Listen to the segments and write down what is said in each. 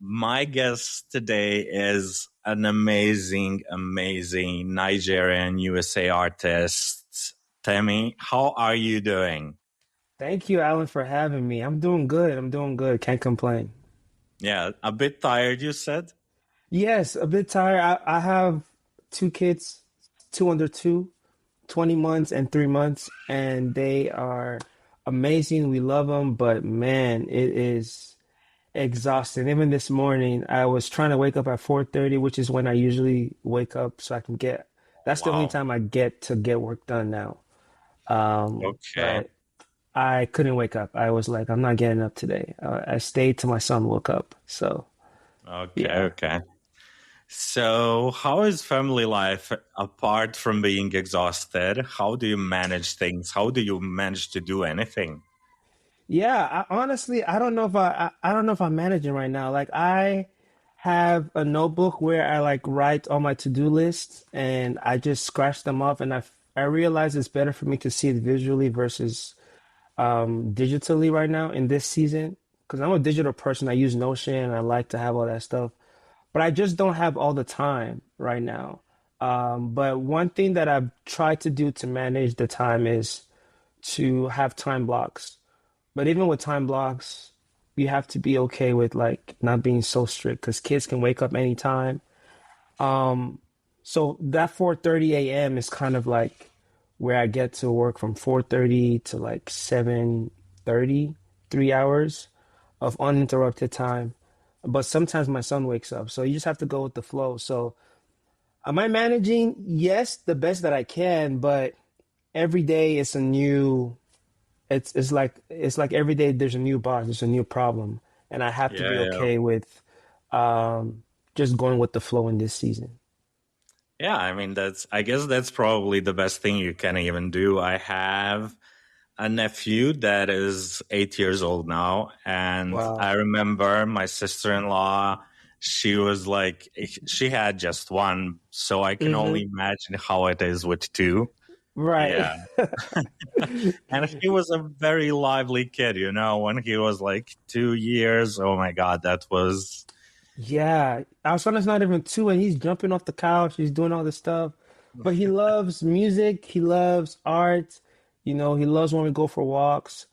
My guest today is an amazing Nigerian USA artist. Temi, how are you doing? Thank you, Alan, for having me. I'm doing good. I'm doing good. Can't complain. Yeah, a bit tired, you said? Yes, a bit tired. I have two kids, two under two, 20 months and 3 months, and they are amazing. We love them, but man, it is exhausting. Even this morning, I was trying to wake up at 4:30, which is when I usually wake up so I can that's the only Wow. time I get to get work done now. Okay. But I couldn't wake up. I was like, I'm not getting up today. I stayed till my son woke up. So, Okay, yeah. okay. So, how is family life apart from being exhausted? How do you manage things? How do you manage to do anything? Yeah, honestly, I don't know if I don't know if I'm managing right now. Like I have a notebook where I like write all my to-do lists and I just scratch them off and I realize it's better for me to see it visually versus digitally right now in this season because I'm a digital person. I use Notion and I like to have all that stuff. But I just don't have all the time right now. But one thing that I've tried to do to manage the time is to have time blocks. But even with time blocks, you have to be okay with like not being so strict because kids can wake up anytime. So that 4:30 a.m. is kind of like where I get to work from 4:30 to like 7:30, 3 hours of uninterrupted time. But sometimes my son wakes up, so you just have to go with the flow. So am I managing? Yes, the best that I can, but every day it's a new it's like every day there's a new boss, there's a new problem, and I have to Yeah, be yeah. okay with um just going with the flow in this season. Yeah, I mean, I guess that's probably the best thing you can even do. I have a nephew that is 8 years old now. And I Wow. remember my sister-in-law, she was like, she had just one. So I can only Hmm. imagine how it is with two. Right. Yeah. And he was a very lively kid, when he was like 2 years. Oh my God, that was, Yeah, our son is not even two, and he's jumping off the couch. He's doing all this stuff, but he loves music. He loves art. He loves when we go for walks.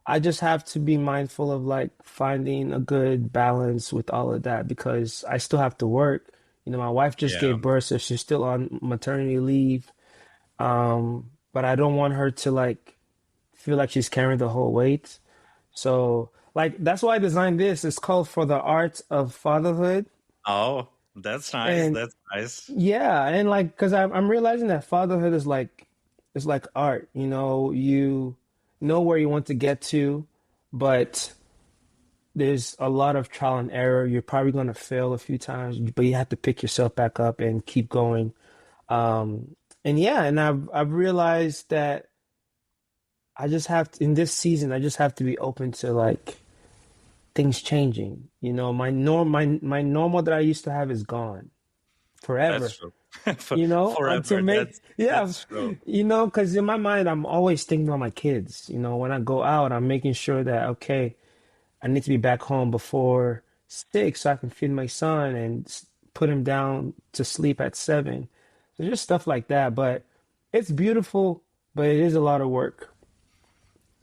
I just have to be mindful of like finding a good balance with all of that because I still have to work. My wife just yeah. gave birth, so she's still on maternity leave. But I don't want her to like feel like she's carrying the whole weight. So like that's why I designed this. It's called For the Art of Fatherhood. Oh, that's nice. And That's nice. yeah, and like because I'm realizing that fatherhood is like art. You know where you want to get to, but there's a lot of trial and error. You're probably going to fail a few times, but you have to pick yourself back up and keep going. And yeah, and I've realized that I just have to, in this season, I just have to be open to like things changing. My normal that I used to have is gone That's forever. true. To Forever. make, yeah, That's true. because in my mind, I'm always thinking about my kids. When I go out, I'm making sure that, okay, I need to be back home before 6 so I can feed my son and put him down to sleep at 7. So just stuff like that. But it's beautiful, but it is a lot of work.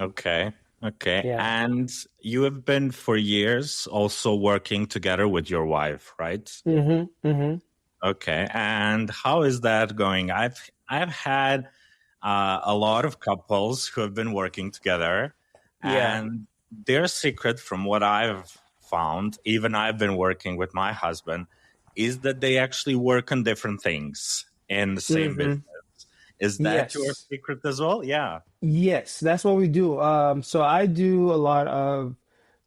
Okay. Okay. Yeah. And you have been for years also working together with your wife, right? Mm-hmm. Mm-hmm. Okay. And how is that going? I've had a lot of couples who have been working together, Yeah. and their secret, from what I've found, even I've been working with my husband, is that they actually work on different things in the same business. Mm-hmm. Is that your Yes. secret as well? Yeah. Yes, that's what we do. So I do a lot of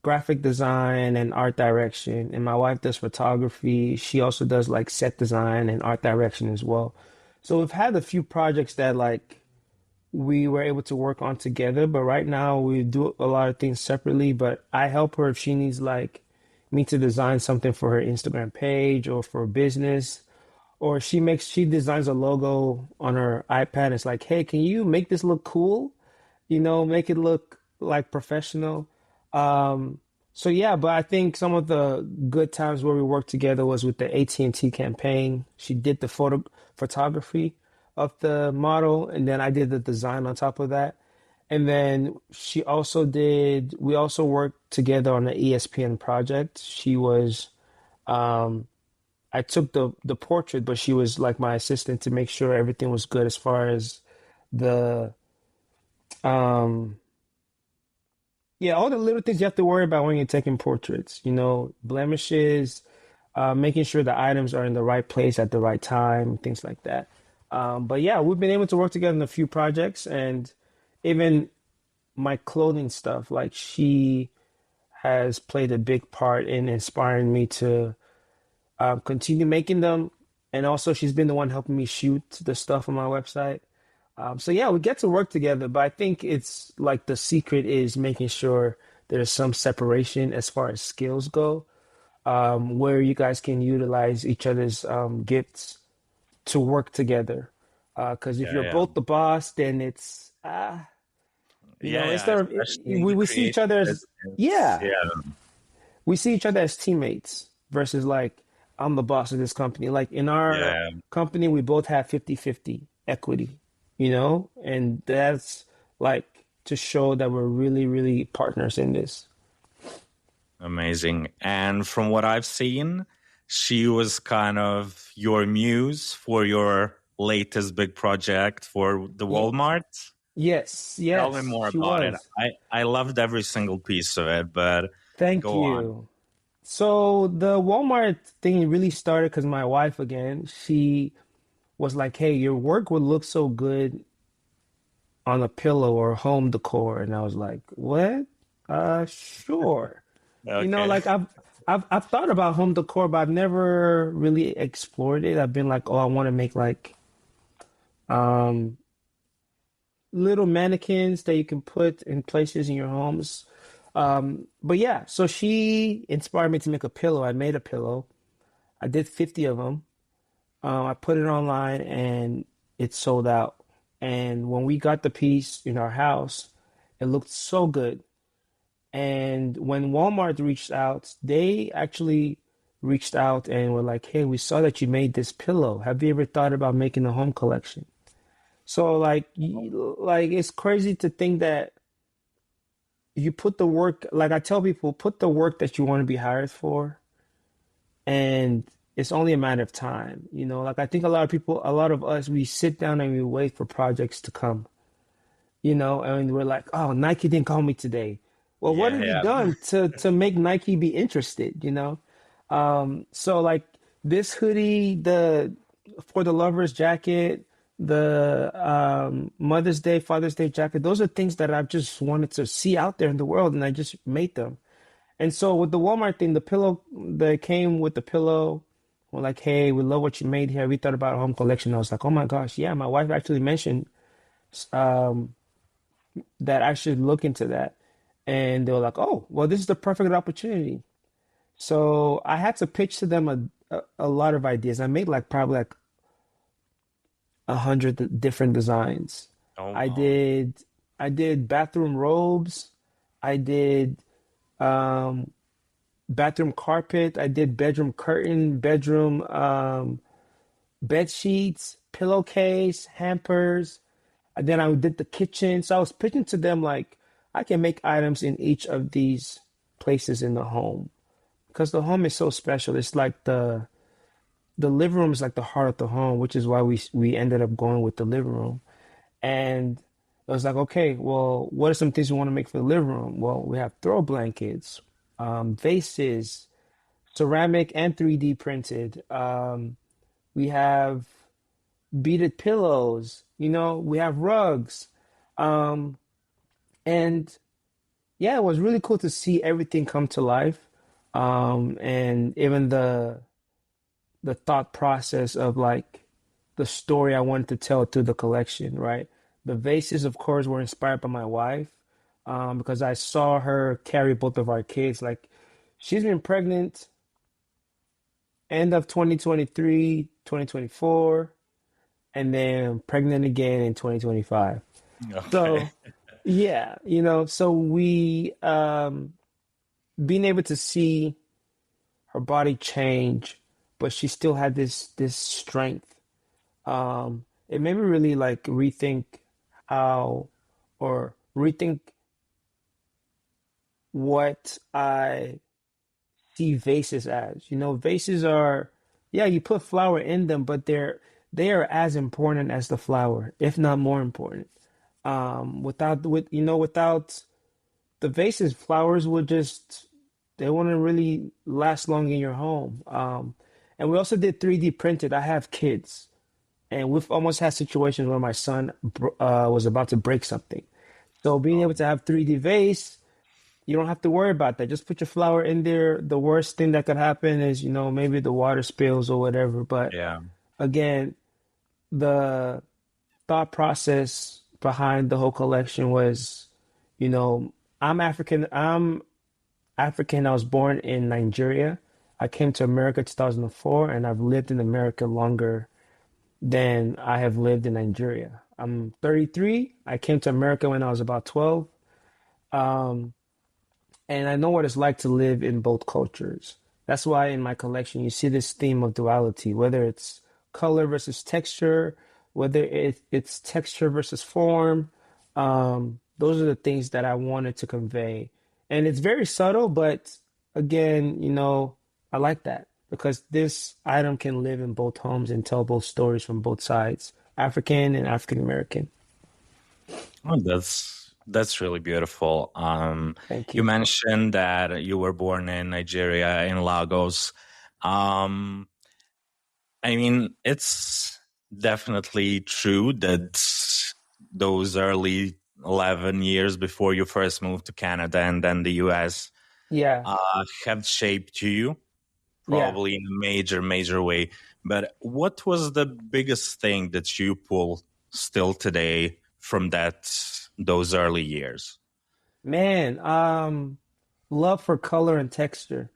graphic design and art direction, and my wife does photography. She also does like set design and art direction as well. So we've had a few projects that like we were able to work on together, but right now we do a lot of things separately. But I help her if she needs like me to design something for her Instagram page or for a business, or she designs a logo on her iPad. It's like, hey, can you make this look cool? Make it look like professional. So yeah, but I think some of the good times where we worked together was with the AT&T campaign. She did the photography of the model, and then I did the design on top of that. And then we also worked together on the ESPN project. Um, I took the portrait, but she was like my assistant to make sure everything was good as far as the, um, yeah, all the little things you have to worry about when you're taking portraits, blemishes, making sure the items are in the right place at the right time, things like that. But yeah, we've been able to work together in a few projects, and even my clothing stuff, like she has played a big part in inspiring me to continue making them. And also, she's been the one helping me shoot the stuff on my website. So yeah, we get to work together, but I think it's like the secret is making sure there's some separation as far as skills go, where you guys can utilize each other's gifts to work together. Because if Yeah, you're yeah. both the boss, then Yeah, yeah, instead of especially in the we see each creative other as, business. yeah, Yeah, we see each other as teammates versus like I'm the boss of this company. Like in our yeah, company, we both have 50-50 equity, and that's like to show that we're really, really partners in this. amazing. And from what I've seen, she was kind of your muse for your latest big project for the Ye- Walmart. yes, Tell me yes, more she about it. was. I loved every single piece of it, but Thank go on. you. So the Walmart thing really started because my wife, again, she was like, "Hey, your work would look so good on a pillow or home decor," and I was like, "What? Sure." Okay. Like I've thought about home decor, but I've never really explored it. I've been like, "Oh, I want to make like um little mannequins that you can put in places in your homes." But yeah, so she inspired me to make a pillow. I made a pillow. I did 50 of them. I put it online and it sold out. And when we got the piece in our house, it looked so good. And when Walmart reached out, they actually reached out and were like, "Hey, we saw that you made this pillow. Have you ever thought about making a home collection?" So like it's crazy to think that you put the work, like I tell people, put the work that you want to be hired for, and it's only a matter of time. Like I think a lot of people, a lot of us, we sit down and we wait for projects to come, and we're like, "Oh, Nike didn't call me today." Well, what Yeah, have you yeah. done to make Nike be interested? So like this hoodie, the for the lovers jacket, the Mother's Day, Father's Day jacket, those are things that I've just wanted to see out there in the world, and I just made them. And so with the Walmart thing, the pillow that came with the pillow, we're like, "Hey, we love what you made here. We thought about a home collection." I was like, "Oh my gosh, yeah, my wife actually mentioned um, that I should look into that." And they were like, "Oh, well, this is the perfect opportunity." So I had to pitch to them a lot of ideas. I made like probably like 100 different designs. Oh, I wow. did I did bathroom robes. I did um, bathroom carpet. I did bedroom curtain, bedroom bed sheets, pillowcase, hampers. And then I did the kitchen. So I was pitching to them like I can make items in each of these places in the home because the home is so special. It's like the living room is like the heart of the home, which is why we ended up going with the living room. And I was like, okay, well, what are some things we want to make for the living room? Well, we have throw blankets, vases, ceramic and 3D printed. We have beaded pillows, we have rugs. Um, and yeah, it was really cool to see everything come to life. And even the thought process of like the story I wanted to tell through the collection, right? The vases, of course, were inspired by my wife, because I saw her carry both of our kids. Like she's been pregnant end of 2023, 2024, and then pregnant again in 2025. Okay. So yeah, so we being able to see her body change, but she still had this strength. It made me really like rethink how or rethink what I see vases as. You know, vases are, yeah, you put flour in them, but they are as important as the flour, if not more important. Without the vases, flowers would just they wouldn't really last long in your home. And we also did 3D printed. I have kids, and we've almost had situations where my son was about to break something. So being able Oh, to have 3D vase, you don't have to worry about that. Just put your flower in there. The worst thing that could happen is, maybe the water spills or whatever. But yeah. again, the thought process behind the whole collection was, you know, I'm African. I'm African. I was born in Nigeria. I came to America 2004, and I've lived in America longer than I have lived in Nigeria. I'm 33. I came to America when I was about 12. Um, and I know what it's like to live in both cultures. That's why in my collection you see this theme of duality, whether it's color versus texture, whether it's texture versus form. Those are the things that I wanted to convey. And it's very subtle, but again, I like that because this item can live in both homes and tell both stories from both sides, African and African American. Oh, that's really beautiful. Thank You you. mentioned that you were born in Nigeria in Lagos. Um, I mean, it's definitely true that those early 11 years before you first moved to Canada and then the US Yeah, have shaped you yeah. probably in a major, major way. But what was the biggest thing that you pull still today from those early years? Man, love for color and texture,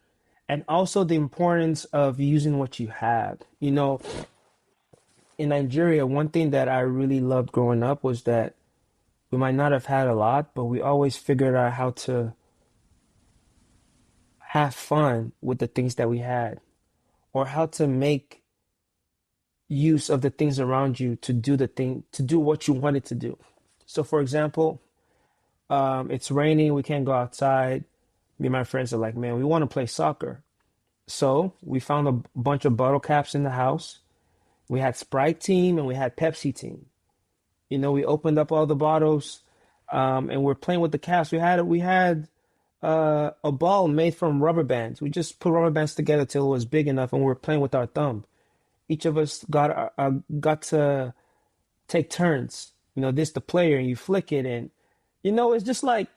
and also the importance of using what you have. In Nigeria, one thing that I really loved growing up was that we might not have had a lot, but we always figured out how to have fun with the things that we had, or how to make use of the things around you to do what you wanted to do. So, for example, it's raining, we can't go outside. Me and my friends are like, man, we want to play soccer. So we found a bunch of bottle caps in the house. We had Sprite team and we had Pepsi team. We opened up all the bottles, and we're playing with the caps. We had a ball made from rubber bands. We just put rubber bands together till it was big enough, and we were playing with our thumb. Each of us got to take turns. This the player, and you flick it, and it's just like,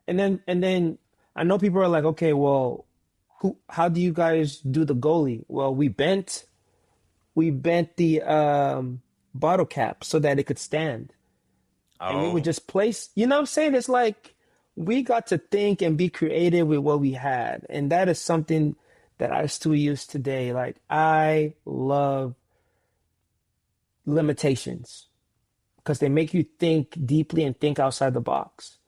and then I know people are like, okay, well, how do you guys do the goalie? Well, we bent the bottle cap so that it could stand. And we would Oh, just place, what I'm saying? It's like we got to think and be creative with what we had. And that is something that I still use today. Like, I love limitations because they make you think deeply and think outside the box.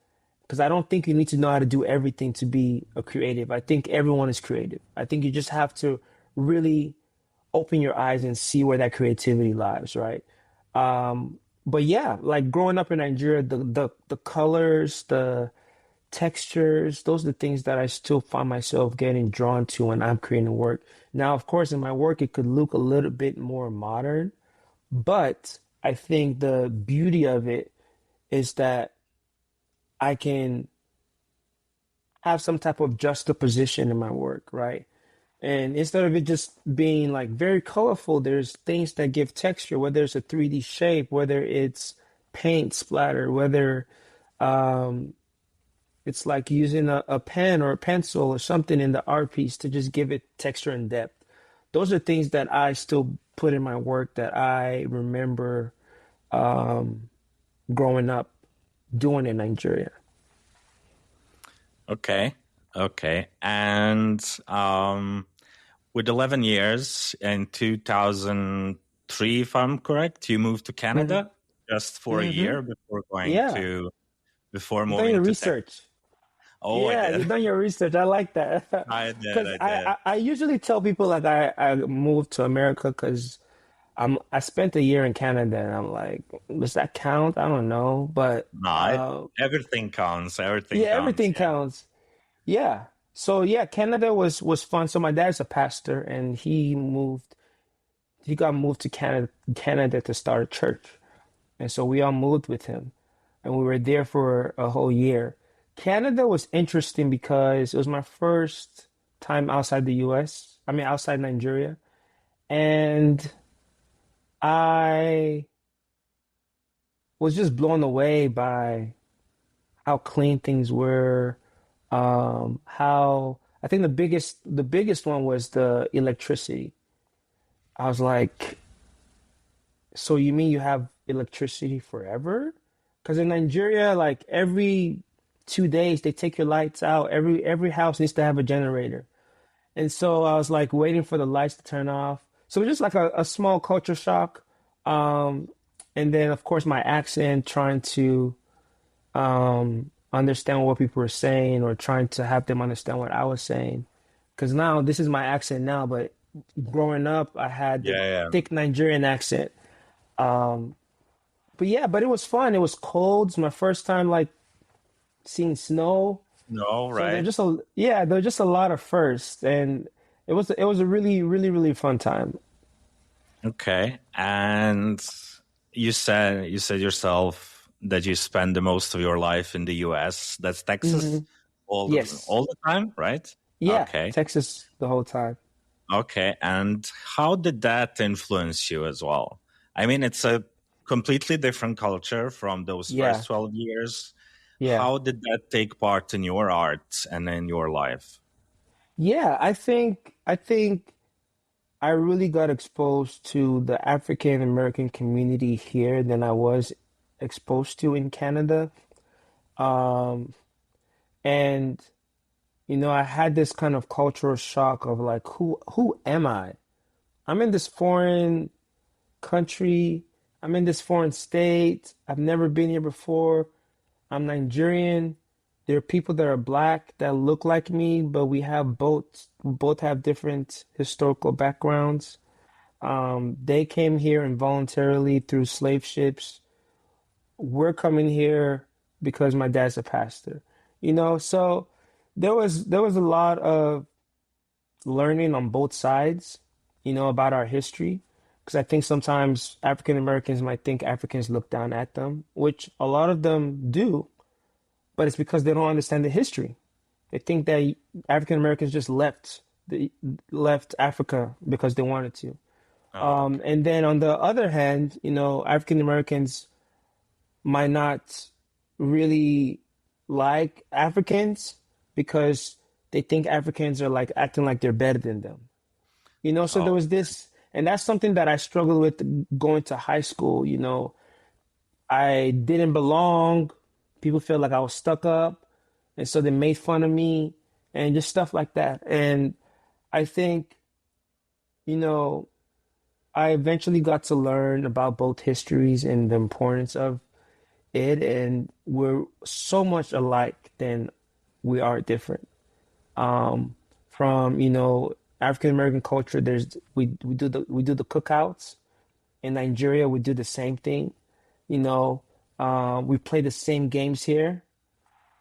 Because I don't think you need to know how to do everything to be a creative. I think everyone is creative. I think you just have to really open your eyes and see where that creativity lies, right? But yeah, like growing up in Nigeria, the colors, the textures, those are the things that I still find myself getting drawn to when I'm creating work. Now, of course, in my work, it could look a little bit more modern, but I think the beauty of it is that I can have some type of juxtaposition in my work, right? And instead of it just being like very colorful, there's things that give texture, whether it's a 3D shape, whether it's paint splatter, whether um, it's like using a pen or a pencil or something in the art piece to just give it texture and depth. Those are things that I still put in my work that I remember growing up doing in Nigeria. okay. Okay. And with 11 years in 2003, if I'm correct, you moved to Hmm. Canada just for a Hmm. year before Yeah, before I'm doing moving the to Texas. research. Oh, I Yeah, did. you've done your research. I like that. I did. Because I I, did. I usually tell people like I moved to America because I spent a year in Canada and I'm like, does that count? I don't know. But No, everything counts. Everything yeah, counts. everything counts. Yeah. So yeah, Canada was fun. So my dad's a pastor and he got moved to Canada to start a church. And so we all moved with him and we were there for a whole year. Canada was interesting because it was my first time outside the US. I mean outside Nigeria. And I was just blown away by how clean things were. How I think the biggest one was the electricity. I was like, so you mean you have electricity forever? Because in Nigeria, like every 2 days they take your lights out. Every house needs to have a generator. And so I was like waiting for the lights to turn off. So it was just like a small culture shock. Um, and then of course my accent, trying to understand what people were saying or trying to have them understand what I was saying. Because now this is my accent now, but growing up I had the Yeah, yeah. thick Nigerian accent. But yeah, but it was fun. It was cold. It's my first time like seeing snow. No, So right? there were just a lot of firsts, and it was a really really really fun time. Okay. And you said yourself that you spend the most of your life in the US. That's Texas Hmm. Yes, all the time, right? yeah, Okay. Texas the whole time. Okay. And how did that influence you as well? I mean, it's a completely different culture from those Yeah, first 12 years. yeah, How did that take part in your art and in your life? yeah. I think I really got exposed to the African American community here than I was exposed to in Canada. Um, and I had this kind of cultural shock of like, who am I? I'm in this foreign country. I'm in this foreign state. I've never been here before. I'm Nigerian. There are people that are black that look like me, but we both have different historical backgrounds. They came here involuntarily through slave ships. We're coming here because my dad's a pastor. So there was a lot of learning on both sides, about our history. Because I think sometimes African Americans might think Africans look down at them, which a lot of them do, but it's because they don't understand the history. They think that African Americans just left Africa because they wanted to. Oh, okay. And then on the other hand, African Americans might not really like Africans because they think Africans are like acting like they're better than them. So there Oh, was this, and that's something that I struggled with going to high school. I didn't belong. People felt like I was stuck up, and so they made fun of me and just stuff like that. And I think, you know, I eventually got to learn about both histories and the importance of it, and we're so much alike than we are different. From African American culture, we do the cookouts. In Nigeria, we do the same thing. You know, we play the same games here.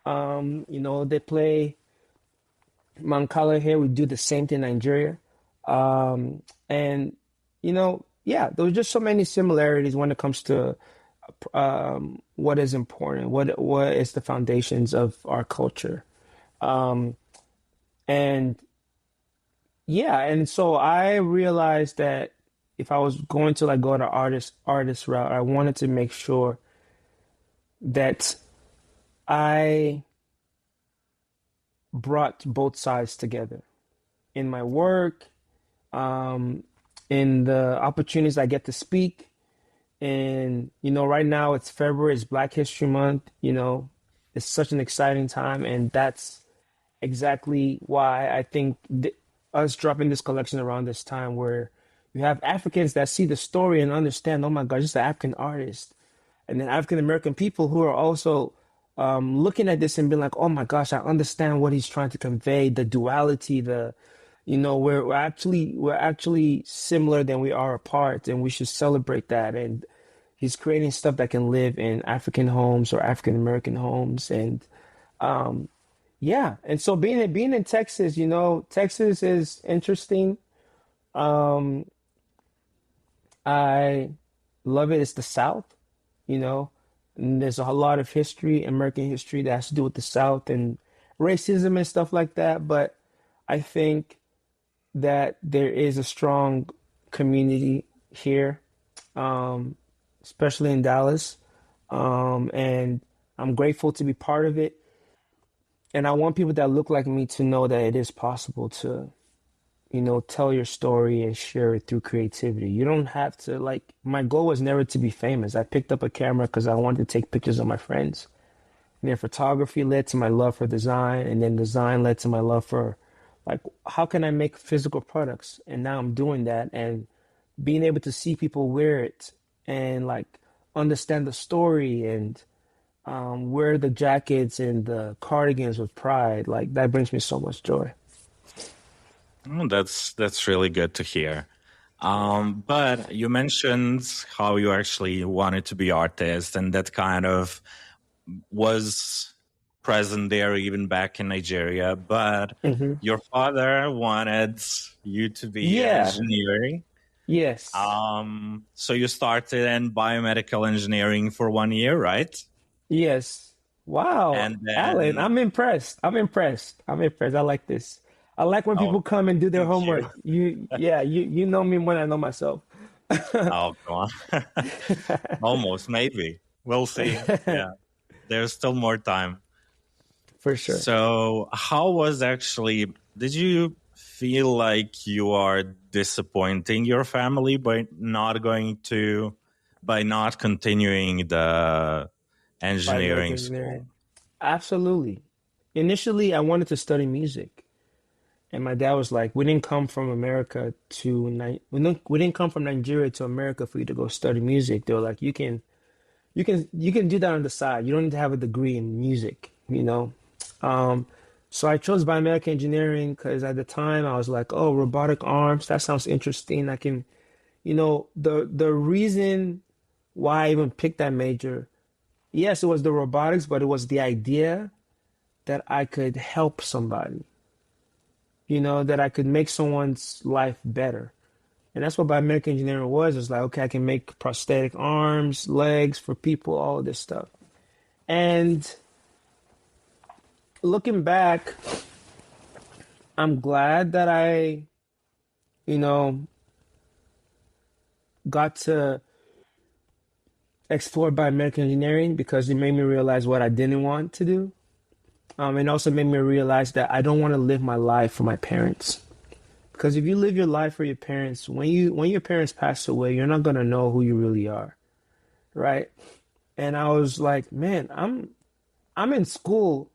They play Mancala here. We do the same thing in Nigeria. And yeah, there was just so many similarities when it comes to what is important, what is the foundations of our culture. And yeah, and so I realized that if I was going to like go the artist route, I wanted to make sure that I brought both sides together in my work, um, in the opportunities I get to speak. And right now it's February, it's Black History Month. It's such an exciting time, and that's exactly why I think us dropping this collection around this time, where you have Africans that see the story and understand, oh my God, just an African artist, and then African American people who are also looking at this and being like, oh my gosh, I understand what he's trying to convey, the duality, we're actually similar than we are apart, and we should celebrate that. And he's creating stuff that can live in African homes or African American homes, and yeah. And so being in Texas, Texas is interesting. Um, I love it. It's the South, you know, and there's a lot of history, American history that has to do with the South and racism and stuff like that. But I think that there is a strong community here, um, especially in Dallas. And I'm grateful to be part of it. And I want people that look like me to know that it is possible to, tell your story and share it through creativity. You don't have to, like, my goal was never to be famous. I picked up a camera because I wanted to take pictures of my friends. And then photography led to my love for design, and then design led to my love for, like, how can I make physical products? And now I'm doing that, and being able to see people wear it and, like, understand the story and wear the jackets and the cardigans with pride, like, that brings me so much joy. Oh, that's really good to hear. But you mentioned how you actually wanted to be artist, and that kind of was present there even back in Nigeria. But Hmm. your father wanted you to be Yeah. engineering. Yes. So you started in biomedical engineering for 1 year, right? Yes. Wow. And Alan, then, I'm impressed. I'm impressed. I'm impressed. I like this. I like when oh, people come and do their thank you. homework. Yeah, you know me when I know myself. Oh, come on. Almost, maybe. We'll see. Yeah, there's still more time. For sure. So, how was actually, did you feel like you are disappointing your family by not continuing the Biomedical engineering engineering. school? Absolutely. Initially, I wanted to study music, and my dad was like, "We didn't come from America to we didn't come from Nigeria to America for you to go study music." They were like, "You can do that on the side. You don't need to have a degree in music, you know." Um, so I chose biomedical engineering because at the time I was like, "Oh, robotic arms. That sounds interesting. I can." The reason why I even picked that major, yes, it was the robotics, but it was the idea that I could help somebody, that I could make someone's life better. And that's what biomedical engineering was. It's like, okay, I can make prosthetic arms, legs for people, all of this stuff. And looking back, I'm glad that I, you know, got to explore biomedical engineering because it made me realize what I didn't want to do. And also made me realize that I don't want to live my life for my parents. Because if you live your life for your parents, when your parents pass away, you're not gonna know who you really are, right? And I was like, man, I'm in school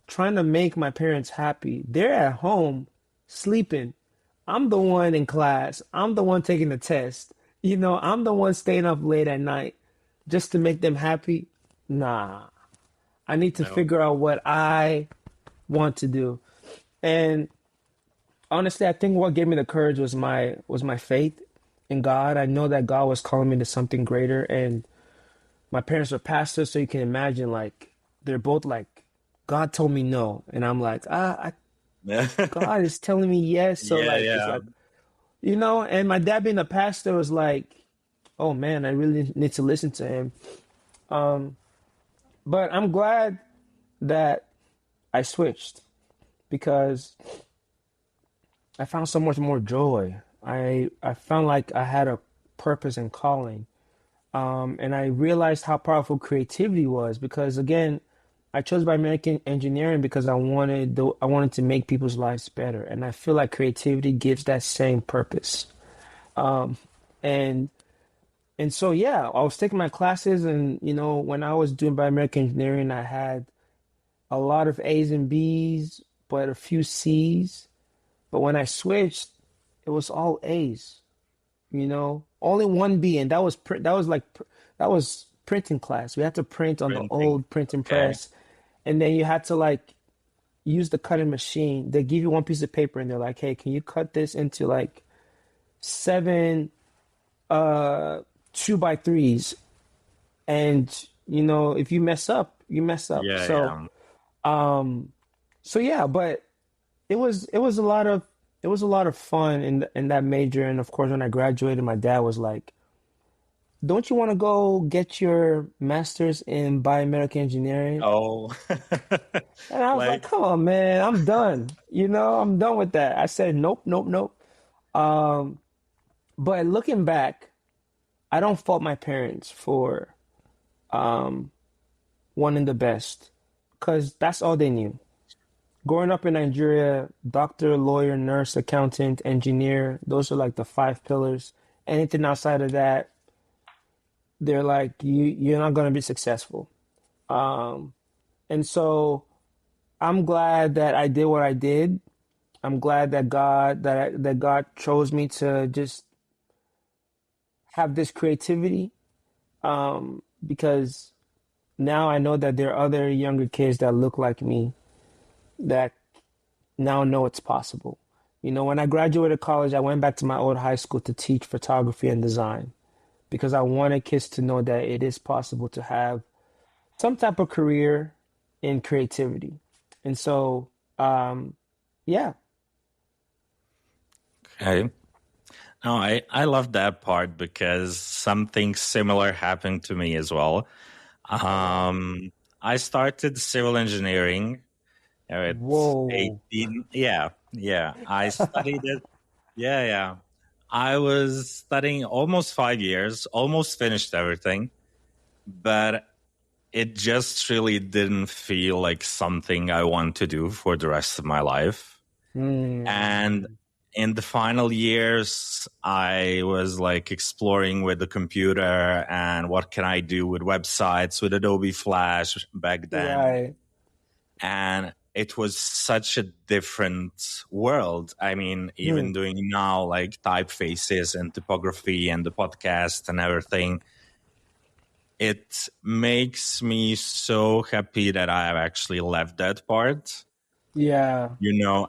trying to make my parents happy. They're at home sleeping. I'm the one in class. I'm the one taking the test. I'm the one staying up late at night just to make them happy. Nah, I need to No. figure out what I want to do. And honestly, I think what gave me the courage was my faith in God. I know that God was calling me to something greater, and my parents are pastors, so you can imagine, like, they're both like, God told me no, and I'm like, Yeah, God is telling me yes. So like, it's yeah. like, and my dad being a pastor was like, oh man, I really need to listen to him. But I'm glad that I switched because I found so much more joy. I found like I had a purpose and calling. And I realized how powerful creativity was because again, I chose biomedical engineering because I wanted to make people's lives better, and I feel like creativity gives that same purpose. And and so yeah, I was taking my classes, and when I was doing biomedical engineering, I had a lot of A's and B's, but a few C's. But when I switched, it was all A's. Only one B, and that was printing class. We had to print on the Printing. old printing Okay. press. and then you had to like use the cutting machine. They give you one piece of paper and they're like, "Hey, can you cut this into like seven 2x3s?" And if you mess up, you mess up. Yeah, So yeah. um so yeah, but it was a lot of fun in that major. And of course when I graduated, my dad was like, "Don't you want to go get your master's in biomedical engineering?" Oh, And I was like, like, "Come on, man, I'm done. I'm done with that." I said, "Nope, nope, nope." Um, but looking back, I don't fault my parents for um, wanting the best because that's all they knew. Growing up in Nigeria, doctor, lawyer, nurse, accountant, engineer, those are like the five pillars. Anything outside of that, they're like, you're not going to be successful. Um, and so I'm glad that I did what I did. I'm glad that God chose me to just have this creativity, because now I know that there are other younger kids that look like me that now know it's possible. When I graduated college, I went back to my old high school to teach photography and design because I wanted kids to know that it is possible to have some type of career in creativity. And so, yeah, okay. No, I love that part because something similar happened to me as well. oh wow, I started civil engineering at whoa, 18. Yeah, yeah. I studied it. Yeah, yeah. I was studying almost 5 years, almost finished everything, but it just really didn't feel like something I want to do for the rest of my life. And mm, in the final years, I was like exploring with the computer and what can I do with websites with Adobe Flash back then. right, And it was such a different world. I mean, hmm, even doing now like typefaces and typography and the podcast and everything, it makes me so happy that I have actually left that part. yeah,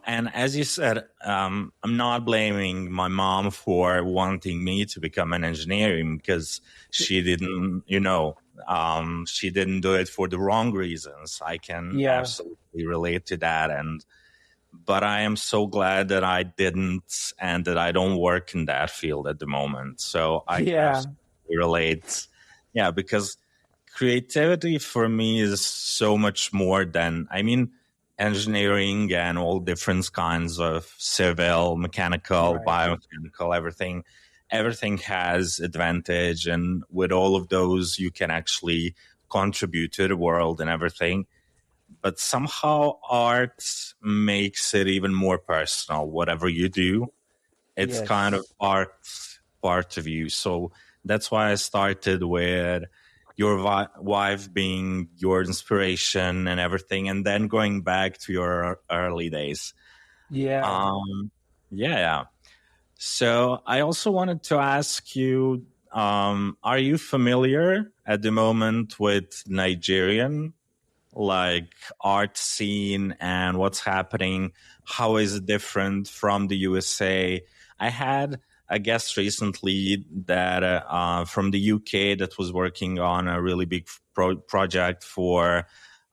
And as you said, I'm not blaming my mom for wanting me to become an engineer because she didn't, she didn't do it for the wrong reasons. I can yeah, absolutely relate to that. But I am so glad that I didn't and that I don't work in that field at the moment. So I can yeah, absolutely relate. Yeah, because creativity for me is so much more than, I mean, engineering and all different kinds of civil, mechanical, right, biomechanical, everything. Everything has advantage, and with all of those, you can actually contribute to the world and everything. But somehow art makes it even more personal. Whatever you do, it's kind of yes, art part of you. So that's why I started with your wife being your inspiration and everything, and then going back to your early days. yeah. Um, yeah, yeah. So I also wanted to ask you, are you familiar at the moment with Nigerian like art scene and what's happening? How is it different from the USA? I had a guest recently that from the UK that was working on a really big project for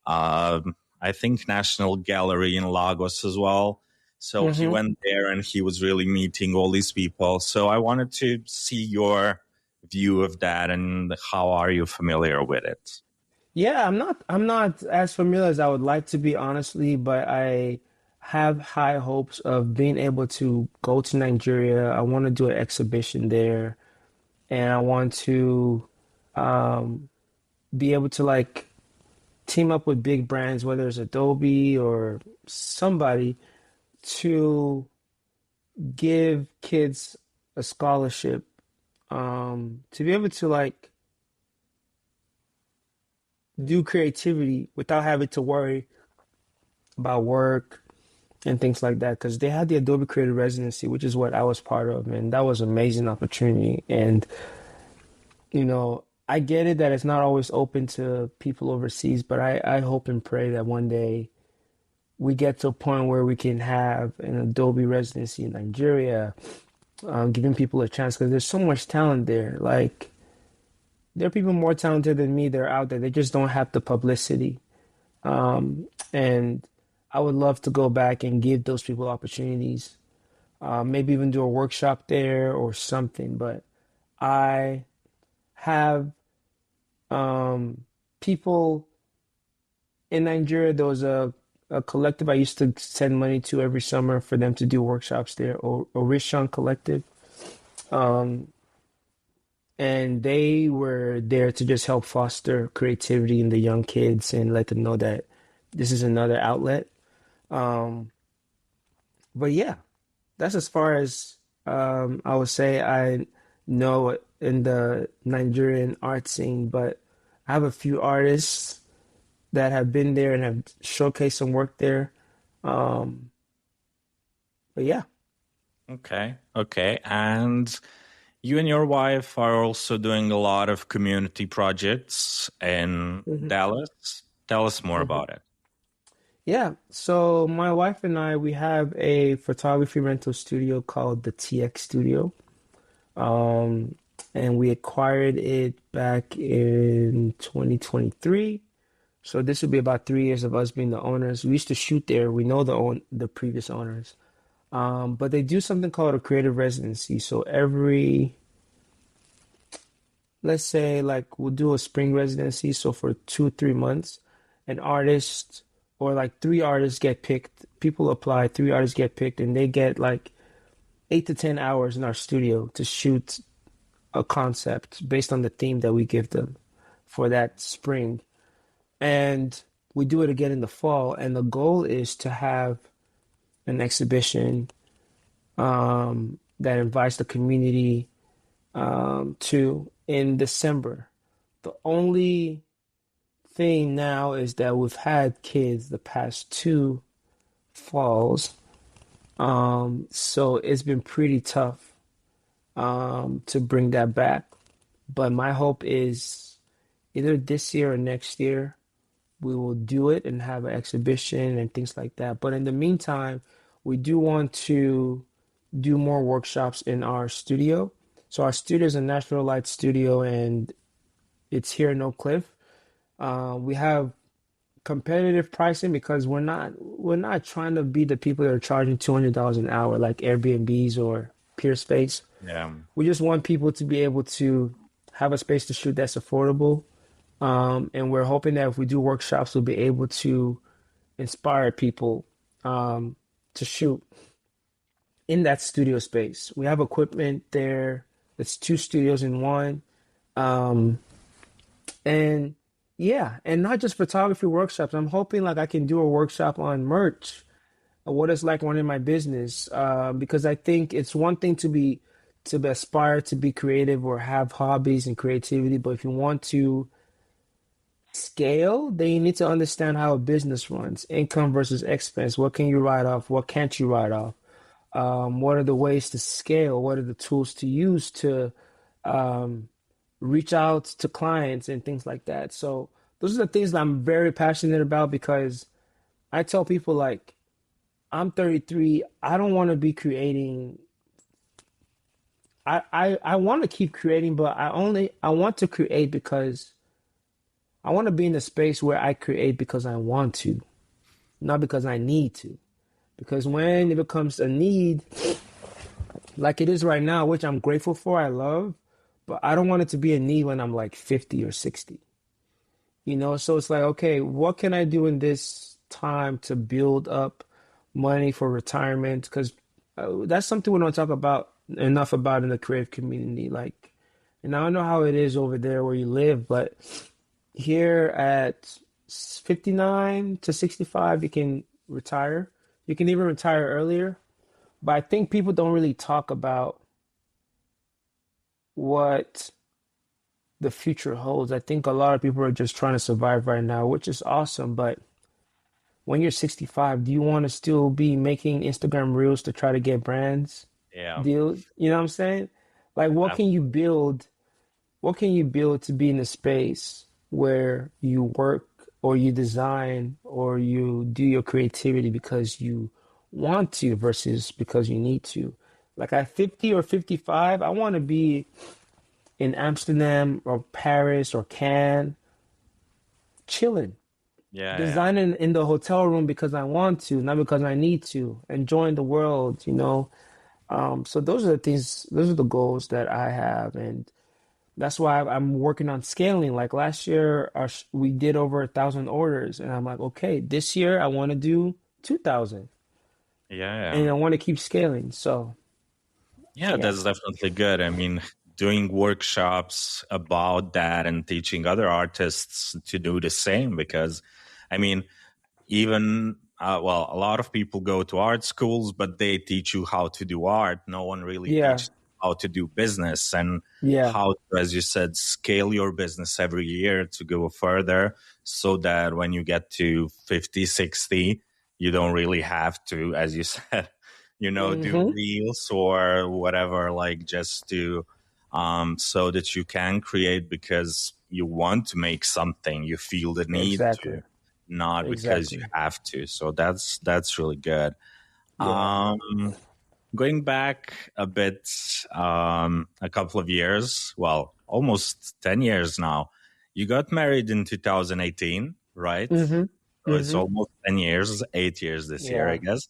I think National Gallery in Lagos as well. So he Hmm. went there and he was really meeting all these people. So I wanted to see your view of that and how are you familiar with it? Yeah, I'm not as familiar as I would like to be, honestly, but I have high hopes of being able to go to Nigeria. I want to do an exhibition there, and I want to um, be able to like team up with big brands, whether it's Adobe or somebody, to give kids a scholarship, to be able to like do creativity without having to worry about work and things like that, because they had the Adobe Creative Residency, which is what I was part of, and that was an amazing opportunity. And I get it that it's not always open to people overseas, but I hope and pray that one day we get to a point where we can have an Adobe residency in Nigeria, giving people a chance because there's so much talent there. Like there are people more talented than me that are out there. They just don't have the publicity. And I would love to go back and give those people opportunities. Maybe even do a workshop there or something. But I have people in Nigeria. There was a collective I used to send money to every summer for them to do workshops there, or Orishan Collective. Um, and they were there to just help foster creativity in the young kids and let them know that this is another outlet. Um, but yeah, that's as far as I would say I know in the Nigerian art scene. But I have a few artists that have been there and have showcased some work there. Um, but yeah. Okay, okay. And you and your wife are also doing a lot of community projects in Mhm, Dallas. Tell us more mhm. about it. Yeah, so my wife and I, we have a photography rental studio called the TX Studio. Um, and we acquired it back in 2023. So this will be about 3 years of us being the owners. We used to shoot there. We know the previous owners. But they do something called a creative residency. So every, let's say, like we'll do a spring residency. So for 2, 3 months, an artist or like three artists get picked. People apply, three artists get picked, and they get like 8 to 10 hours in our studio to shoot a concept based on the theme that we give them for that spring. And we do it again in the fall. And the goal is to have an exhibition that invites the community to in December. The only thing now is that we've had kids the past 2 falls. So it's been pretty tough to bring that back. But my hope is either this year or next year, we will do it and have an exhibition and things like that. But in the meantime, we do want to do more workshops in our studio. So our studio is a natural light studio and it's here in Oak Cliff. We have competitive pricing because we're not trying to be the people that are charging $200 an hour like Airbnbs or Peerspace. Yeah. We just want people to be able to have a space to shoot that's affordable. And we're hoping that if we do workshops, we'll be able to inspire people to shoot in that studio space. We have equipment there. It's 2 studios in one. Um, and yeah, and not just photography workshops. I'm hoping like I can do a workshop on merch, what it's like running my business. Because I think it's one thing to aspire to be creative or have hobbies and creativity, but if you want to scale, then you need to understand how a business runs, income versus expense. What can you write off? What can't you write off? What are the ways to scale? What are the tools to use to um, reach out to clients and things like that? So those are the things that I'm very passionate about because I tell people like I'm 33. I don't want to be creating. I want to keep creating, but I want to create because I want to be in a space where I create because I want to, not because I need to. Because when it becomes a need, like it is right now, which I'm grateful for, I love, but I don't want it to be a need when I'm like 50 or 60. So it's like, okay, what can I do in this time to build up money for retirement? Because that's something we don't talk about enough about in the creative community. Like, and I don't know how it is over there where you live, but here at 59 to 65, you can retire. You can even retire earlier. But I think people don't really talk about what the future holds. I think a lot of people are just trying to survive right now, which is awesome. But when you're 65, do you want to still be making Instagram reels to try to get brands Yeah. deals? You know what I'm saying? Like, what Um, can you build? what can you build to be in a space where you work or you design or you do your creativity because you want to versus because you need to. Like at 50 or 55, I want to be in Amsterdam or Paris or Cannes, chilling, Yeah, yeah. designing in the hotel room because I want to, not because I need to, enjoying the world, you know. So those are the things, those are the goals that I have, and that's why I'm working on scaling. Like last year, we did over 1,000 orders, and I'm like, okay, this year I want to do 2,000, Yeah, yeah. and I want to keep scaling. So Yeah, yeah, that's definitely good. I mean, doing workshops about that and teaching other artists to do the same because, I mean, even well, a lot of people go to art schools, but they teach you how to do art. No one really yeah, teaches how to do business and yeah, how to, as you said, scale your business every year to go further so that when you get to 50, 60, you don't really have to, as you said, do hmm, reels or whatever, like just to so that you can create because you want to make something, you feel the need to, exactly, not because you exactly, have to. So that's really good. yeah, Um, Going back a bit, a couple of years, well, almost 10 years now. You got married in 2018, right? hmm, So it's hmm, almost 10 years, 8 years this year, I yeah, guess.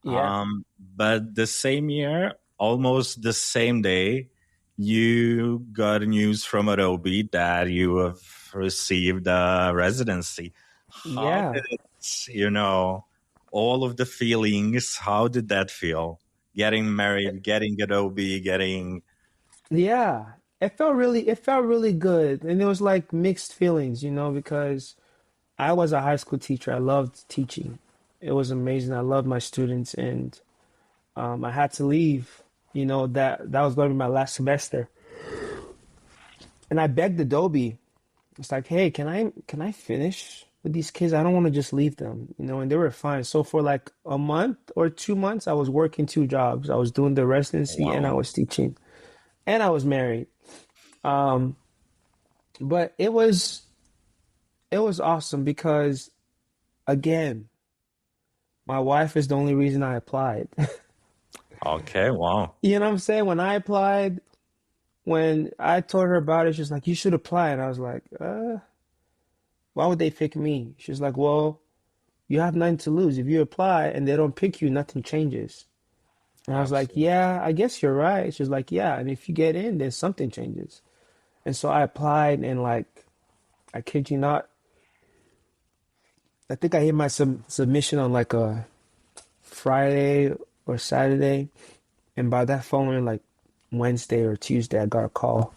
yeah, But the same year, almost the same day, you got news from Adobe that you have received a residency. How did yeah. it, all of the feelings, how did that feel? Getting married, getting Adobe, getting, Yeah, it felt really good. And it was like mixed feelings, you know, because I was a high school teacher. I loved teaching. It was amazing. I loved my students, and I had to leave, you know, that was going to be my last semester. And I begged Adobe. It's like, "Hey, can I finish with these kids? I don't want to just leave them, you know." And they were fine. So for like a month or 2 months, I was working two jobs. I was doing the residency and I wow, was teaching, and I was married. Um, but it was awesome because again, my wife is the only reason I applied. okay, wow, You know what I'm saying? When I applied, when I told her about it, she's like, "You should apply." And I was like, why would they pick me? She's like, "Well, you have nothing to lose. If you apply and they don't pick you, nothing changes." And I was like, absolutely. "Yeah, I guess you're right." She's like, "Yeah, and if you get in, then something changes." And so I applied, and like, I kid you not, I think I hit my submission on like a Friday or Saturday, and by that following like Wednesday or Tuesday, I got a call.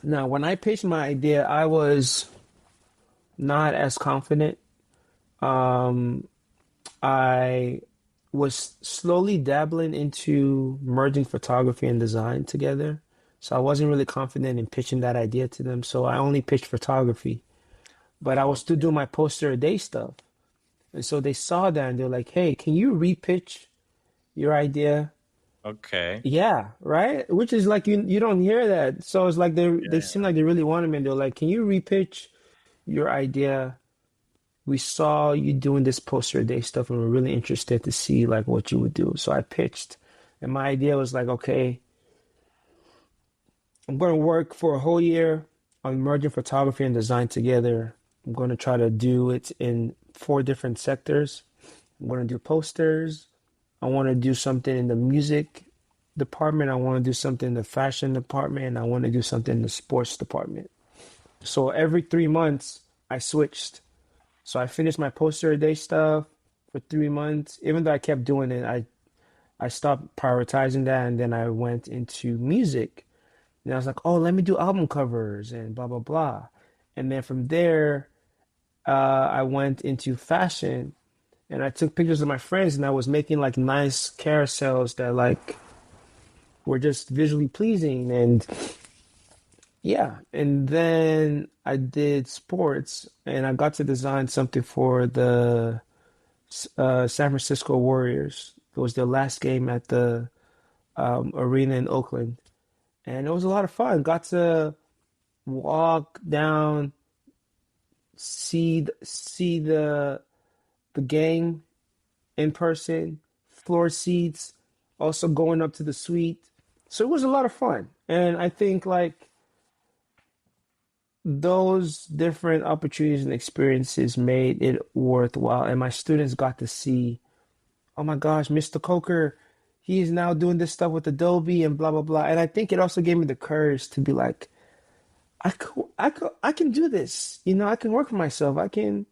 Now, when I pitched my idea, I was not as confident. Um, I was slowly dabbling into merging photography and design together. So I wasn't really confident in pitching that idea to them. So I only pitched photography, but I was still Okay, doing my poster a day stuff. And so they saw that and they're like, "Hey, can you repitch your idea?" okay, Yeah, right. Which is like you don't hear that. So it's like they seem yeah, like they really wanted me. And they're like, "Can you repitch your idea? We saw you doing this poster a day stuff, and we're really interested to see like what you would do." So I pitched, and my idea was like, okay, I'm going to work for a whole year on merging photography and design together. I'm going to try to do it in four different sectors. I'm going to do posters. I want to do something in the music department. I want to do something in the fashion department. And I want to do something in the sports department. So every 3 months, I switched. So I finished my poster a day stuff for 3 months. Even though I kept doing it, I stopped prioritizing that, and then I went into music. And I was like, oh, let me do album covers and blah blah blah. And then from there, I went into fashion, and I took pictures of my friends, and I was making like nice carousels that like were just visually pleasing, and yeah. And then I did sports, and I got to design something for the San Francisco Warriors. It was their last game at the arena in Oakland, and it was a lot of fun. Got to walk down, see the game in person, floor seats, also going up to the suite. So it was a lot of fun. And I think like those different opportunities and experiences made it worthwhile. And my students got to see, oh my gosh, Mr. Coker, he is now doing this stuff with Adobe and blah blah blah. And I think it also gave me the courage to be like, I can do this. You know, I can work for myself. I can,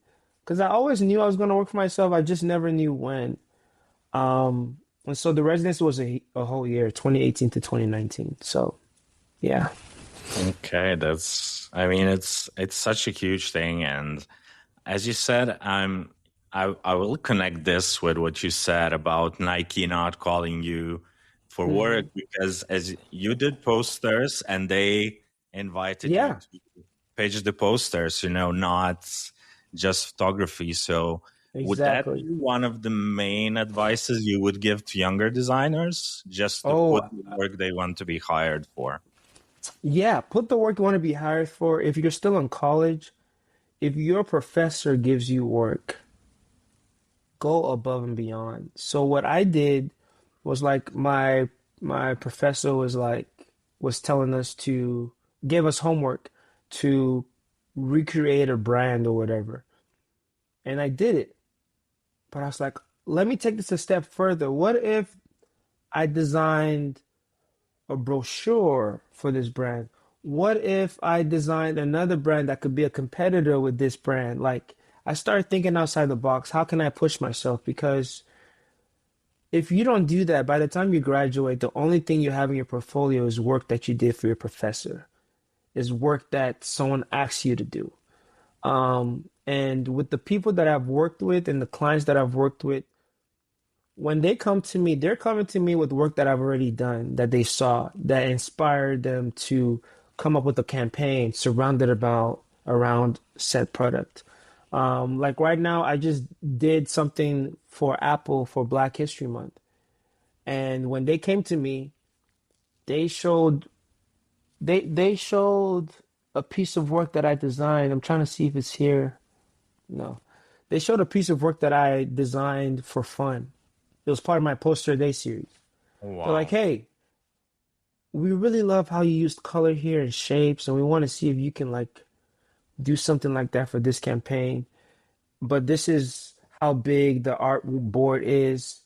because I always knew I was going to work for myself. I just never knew when. And so the residency was a whole year, 2018 to 2019. So yeah. Okay, I mean, it's such a huge thing, and as you said, I will connect this with what you said about Nike not calling you for work Hmm. because as you did posters and they invited you Yeah, to page the posters, not just photography. So would that be exactly. one of the main advices you would give to younger designers, just to Oh, put the work they want to be hired for? yeah. Put the work you want to be hired for. If you're still in college, if your professor gives you work, go above and beyond. So what I did was like my professor was telling us to give us homework to recreate a brand or whatever. And I did it. But I was like, let me take this a step further. What if I designed a brochure for this brand? What if I designed another brand that could be a competitor with this brand? Like, I started thinking outside the box. How can I push myself? Because if you don't do that, by the time you graduate, the only thing you have in your portfolio is work that you did for your professor, is work that someone asked you to do. And with the people that I've worked with and the clients that I've worked with, when they come to me, they're coming to me with work that I've already done, that they saw, that inspired them to come up with a campaign surrounded about around said product. Like right now, I just did something for Apple for Black History Month. And when they came to me, they showed they showed a piece of work that I designed. I'm trying to see if it's here. No. They showed a piece of work that I designed for fun. It was part of my poster day series. They're like, Wow. hey, we really love how you used color here and shapes, and we want to see if you can like do something like that for this campaign. But this is how big the art board is.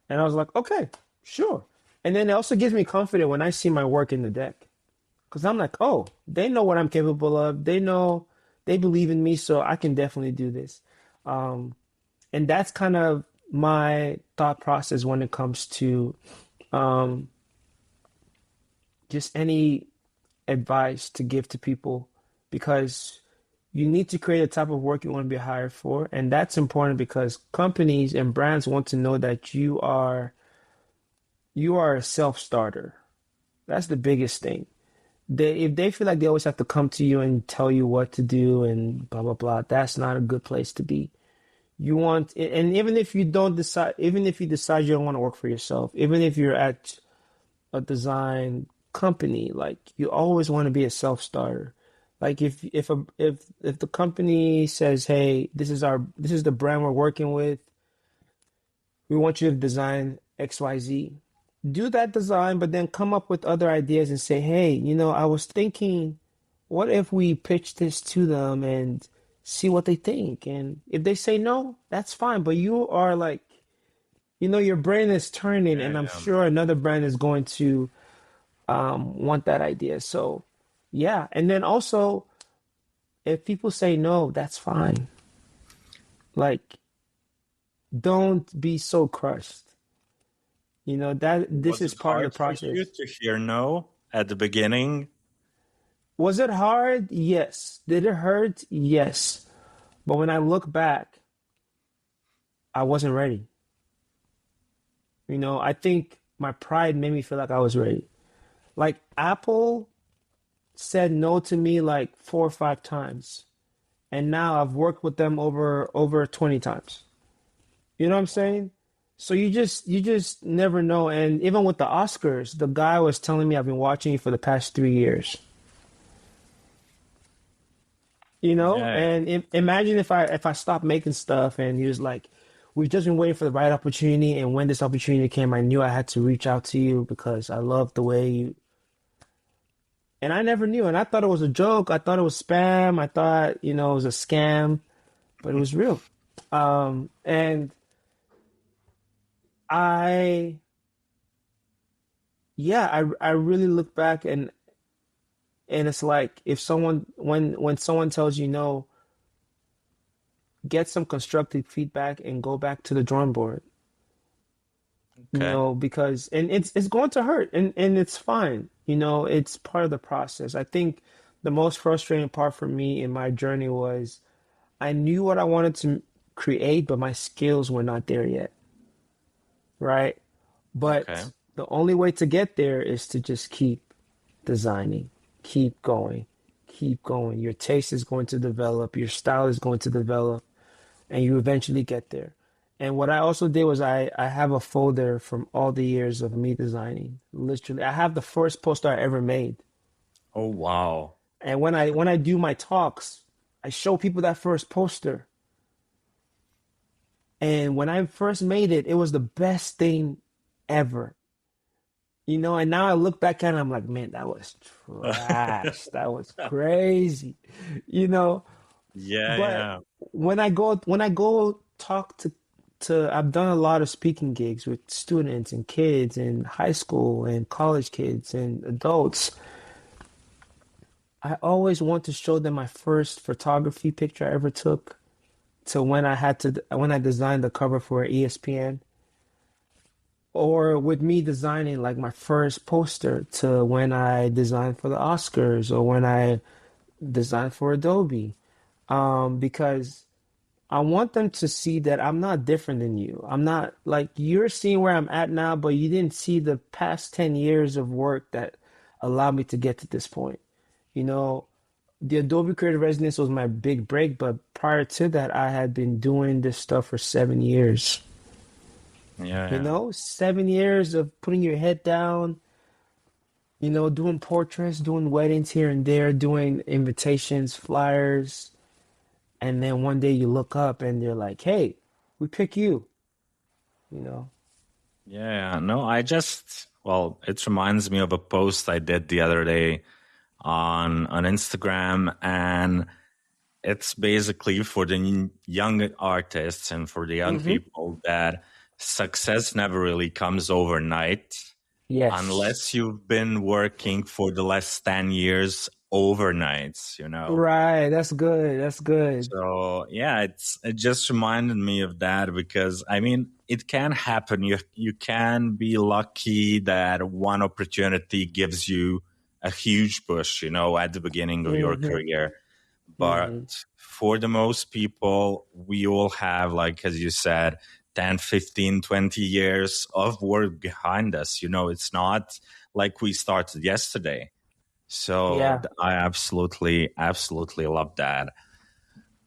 And I was like, okay, sure. And then it also gives me confidence when I see my work in the deck. Because I'm like, oh, they know what I'm capable of. They know, they believe in me, so I can definitely do this. Um, and that's kind of my thought process when it comes to um, just any advice to give to people, because you need to create a type of work you want to be hired for. And that's important because companies and brands want to know that you are a self-starter. That's the biggest thing. If they feel like they always have to come to you and tell you what to do and blah blah blah, that's not a good place to be. You want, and even if you don't decide, even if you decide you don't want to work for yourself, even if you're at a design company, like you always want to be a self-starter. Like if the company says, "Hey, this is the brand we're working with. We want you to design XYZ." Do that design, but then come up with other ideas and say, "Hey, I was thinking, what if we pitch this to them and see what they think?" And if they say no, that's fine. But you are like, your brain is turning, Yeah, and I'm yeah. sure another brand is going to want that idea. So, yeah. And then also, if people say no, that's fine. Like, don't be so crushed. That this Was is it part of the hard for you process. to hear no at the beginning? Was it hard? Yes. Did it hurt? Yes. But when I look back, I wasn't ready. I think my pride made me feel like I was ready. Like Apple said no to me like 4 or 5 times, and now I've worked with them over 20 times. You know what I'm saying? So you just never know. And even with the Oscars, the guy was telling me, I've been watching you for the past 3 years. Yeah. And imagine if I stopped making stuff and he was like, we've just been waiting for the right opportunity, and when this opportunity came, I knew I had to reach out to you because I love the way you. And I never knew, and I thought it was a joke. I thought it was spam. I thought, it was a scam, but it was real. And I, yeah, I really look back, and it's like if someone when someone tells you no, get some constructive feedback and go back to the drawing board. Okay. Because and it's going to hurt, and it's fine. It's part of the process. I think the most frustrating part for me in my journey was I knew what I wanted to create, but my skills were not there yet, right? Okay. But the only way to get there is to just keep designing, keep going, keep going. Your taste is going to develop, your style is going to develop, and you eventually get there. And what I also did was I have a folder from all the years of me designing. Literally, I have the first poster I ever made. Oh, wow. And when I do my talks, I show people that first poster. And when I first made it, it was the best thing ever. And now I look back at it, I'm like, man, that was trash. That was crazy. You know, Yeah, but yeah. when I go talk to I've done a lot of speaking gigs with students and kids in high school and college kids and adults. I always want to show them my first photography picture I ever took to when I designed the cover for ESPN, or with me designing like my first poster to when I designed for the Oscars or when I designed for Adobe. Because I want them to see that I'm not different than you. I'm not like you're seeing where I'm at now, but you didn't see the past 10 years of work that allowed me to get to this point. You know, the Adobe Creative Residence was my big break, but prior to that, I had been doing this stuff for 7 years. Yeah, yeah. 7 years of putting your head down, doing portraits, doing weddings here and there, doing invitations, flyers, and then one day you look up and they're like, "Hey, we pick you." You know. Yeah, no, well, it reminds me of a post I did the other day on Instagram, and it's basically for the young artists and for the young Mm-hmm. people that success never really comes overnight Yes. unless you've been working for the last 10 years overnights, you know. Right. That's good. That's good. So yeah, it just reminded me of that because I mean it can happen. You can be lucky that one opportunity gives you a huge push, you know, at the beginning of your Mm-hmm. career. But Mm-hmm. for the most people, we all have, like as you said, 10, 15, 20 years of work behind us. You know, it's not like we started yesterday. So Yeah. I absolutely, absolutely love that.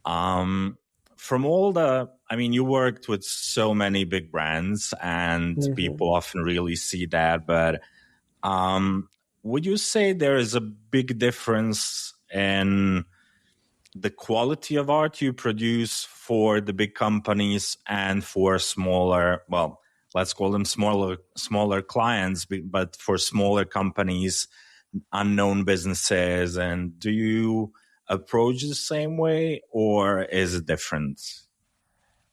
Um, from all I mean, you worked with so many big brands, and Mm-hmm. people often really see that. But um, would you say there is a big difference in the quality of art you produce for the big companies and for smaller, well, let's call them smaller clients, but for smaller companies, unknown businesses? And do you approach the same way or is it different?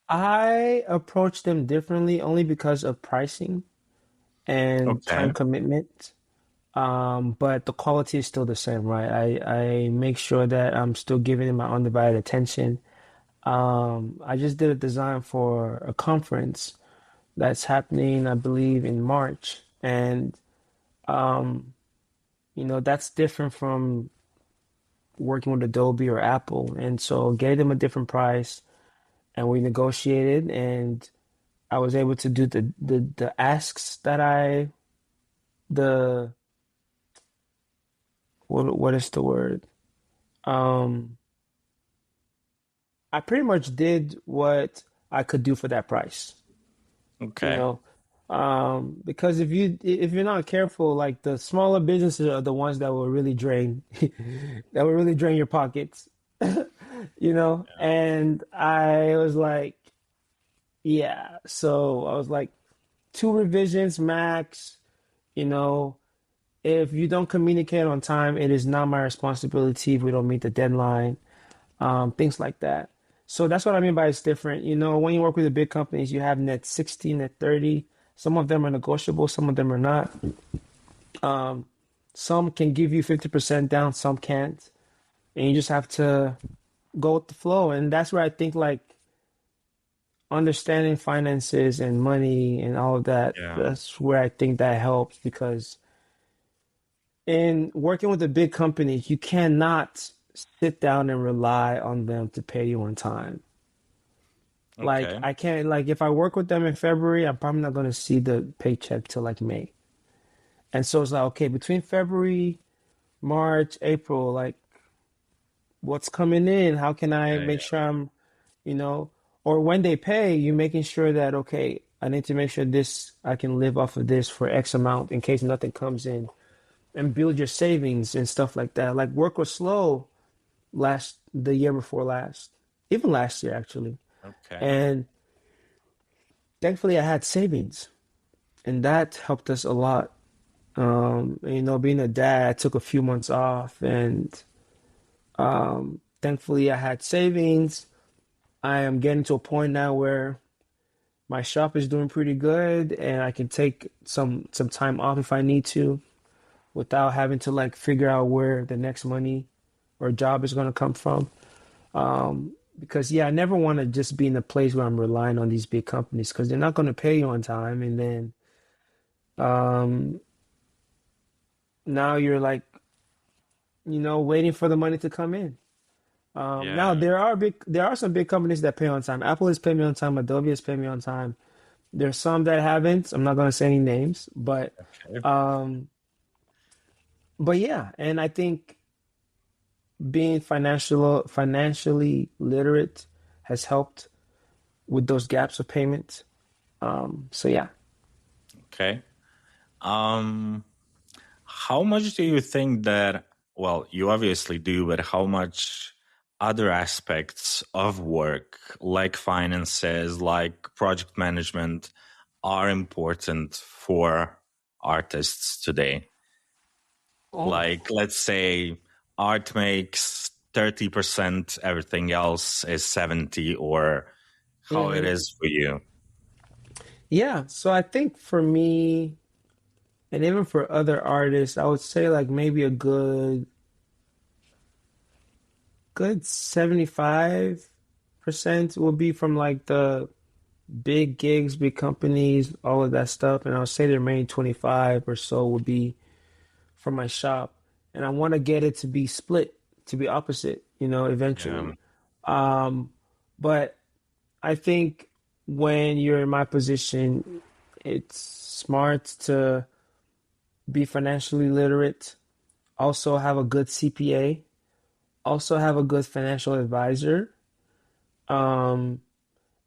I approach them differently only because of pricing and Okay. time commitment. But the quality is still the same, right? I make sure that I'm still giving it my undivided attention. I just did a design for a conference that's happening, I believe, in March. And, um, that's different from working with Adobe or Apple. And so gave them a different price and we negotiated and I was able to do the asks that the, what is the word? Um, I pretty much did what I could do for that price, you Okay. know. Because if you're not careful, like the smaller businesses are the ones that will really drain that will really drain your pockets. and I was like, yeah. So I was like, two revisions max, you know. If you don't communicate on time, it is not my responsibility if we don't meet the deadline, things like that. So that's what I mean by it's different. When you work with the big companies, you have net 60, net 30. Some of them are negotiable, some of them are not. Some can give you 50% down, some can't. And you just have to go with the flow. And that's where I think like understanding finances and money and all of that, Yeah. that's where I think that helps because in working with the big companies, you cannot sit down and rely on them to pay you on time. Like Okay. I can't like if I work with them in February, I'm probably not going to see the paycheck till like May. And so it's like, okay, between February, March, April, like what's coming in? How can I Yeah. make sure I'm, you know, or when they pay, you making sure that, okay, I need to make sure this, I can live off of this for X amount in case nothing comes in and build your savings and stuff like that. Like work was slow the year before last, even last year actually. Okay. And thankfully I had savings and that helped us a lot. Being a dad, I took a few months off and thankfully I had savings. I am getting to a point now where my shop is doing pretty good and I can take some time off if I need to without having to like figure out where the next money or job is going to come from. Because yeah, I never want to just be in a place where I'm relying on these big companies because they're not going to pay you on time, and then um, now you're like waiting for the money to come in. Now Yeah. there are some big companies that pay on time. Apple has paid me on time. Adobe has paid me on time. There's some that haven't. I'm not going to say any names, Okay. um, but yeah, and I think being financially literate has helped with those gaps of payment. So yeah. Okay. Um, how much do you think that, well, you obviously do, but how much other aspects of work, like finances, like project management, are important for artists today? Oh. Like, let's say art makes 30%, everything else is 70, or how it Hmm. is for you. Yeah. So I think for me, and even for other artists, I would say like maybe a good 75% will be from like the big gigs, big companies, all of that stuff. And I would say the remaining 25 or so would be from my shop. And I want to get it to be split, to be opposite, eventually. Yeah. Um, but I think when you're in my position, it's smart to be financially literate, also have a good CPA, also have a good financial advisor, um,